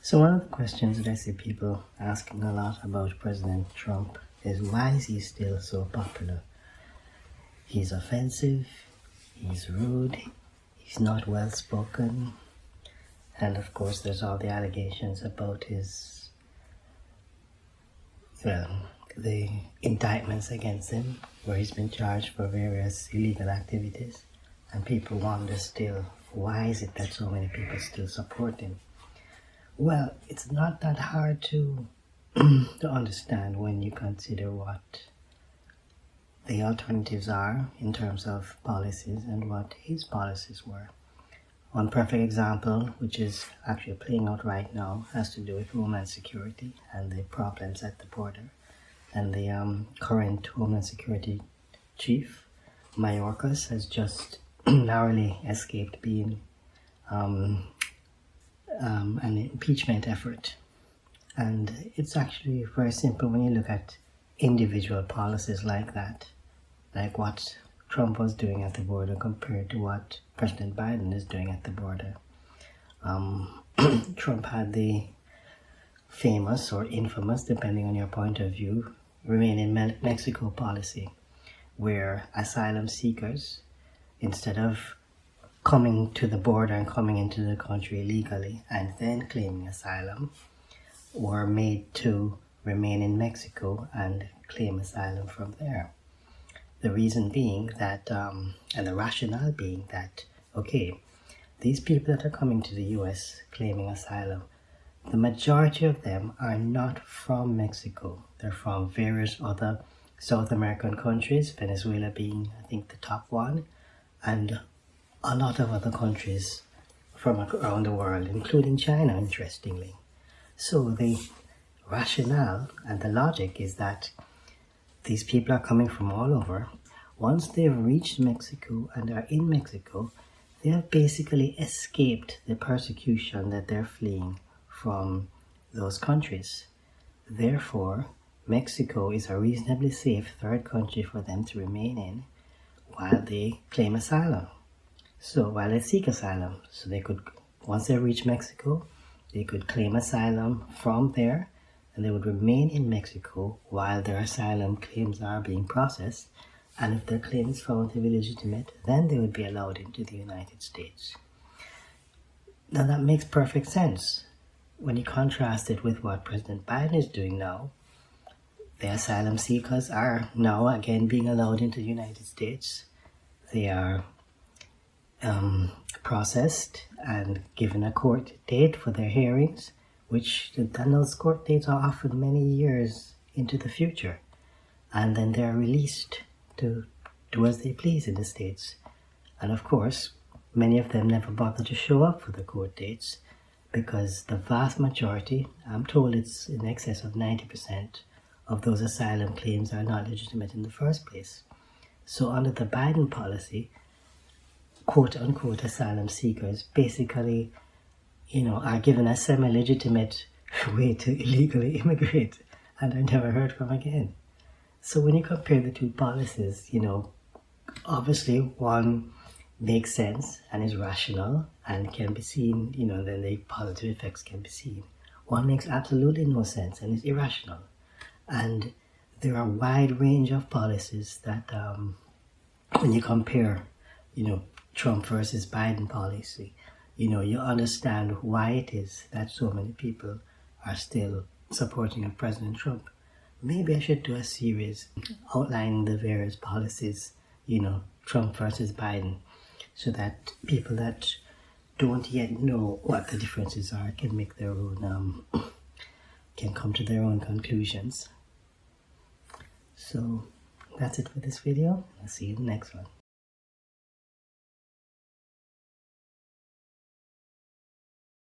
So one of the questions that I see people asking a lot about President Trump is, why is he still so popular? He's offensive, he's rude, he's not well spoken, and of course there's all the allegations about his, the indictments against him, where he's been charged for various illegal activities, and people wonder still, why is it that so many people still support him? Well, it's not that hard to understand when you consider what the alternatives are in terms of policies and what his policies were. One perfect example, which is actually playing out right now, has to do with Homeland Security and the problems at the border. And the current Homeland Security Chief, Mayorkas, has just narrowly escaped being an impeachment effort. And it's actually very simple when you look at individual policies like that, like what Trump was doing at the border compared to what President Biden is doing at the border. Trump had the famous or infamous, depending on your point of view, Remain in Mexico policy, where asylum seekers, instead of coming to the border and coming into the country illegally and then claiming asylum, were made to remain in Mexico and claim asylum from there. The reason being that, and the rationale being that, okay, these people that are coming to the US claiming asylum, the majority of them are not from Mexico. They're from various other South American countries, Venezuela being, I think, the top one, and a lot of other countries from around the world, including China, interestingly. So the rationale and the logic is that these people are coming from all over. Once they've reached Mexico and are in Mexico, they have basically escaped the persecution that they're fleeing from those countries. Therefore, Mexico is a reasonably safe third country for them to remain in while they claim asylum. So while they seek asylum, so they could, once they reach Mexico, they could claim asylum from there, and they would remain in Mexico while their asylum claims are being processed. And if their claim is found to be legitimate, then they would be allowed into the United States. Now that makes perfect sense when you contrast it with what President Biden is doing now. The asylum seekers are now again being allowed into the United States. They are processed and given a court date for their hearings, which those court dates are often many years into the future. And then they're released to do as they please in the States. And of course, many of them never bother to show up for the court dates because the vast majority, I'm told it's in excess of 90% of those asylum claims are not legitimate in the first place. So under the Biden policy, quote-unquote asylum seekers basically, are given a semi-legitimate way to illegally immigrate and are never heard from again. So when you compare the two policies, obviously one makes sense and is rational and can be seen, then the positive effects can be seen. One makes absolutely no sense and is irrational. And there are a wide range of policies that, when you compare, Trump versus Biden policy, you understand why it is that so many people are still supporting President Trump. Maybe I should do a series outlining the various policies, Trump versus Biden, so that people that don't yet know what the differences are can make their own, can come to their own conclusions. So that's it for this video. I'll see you in the next one.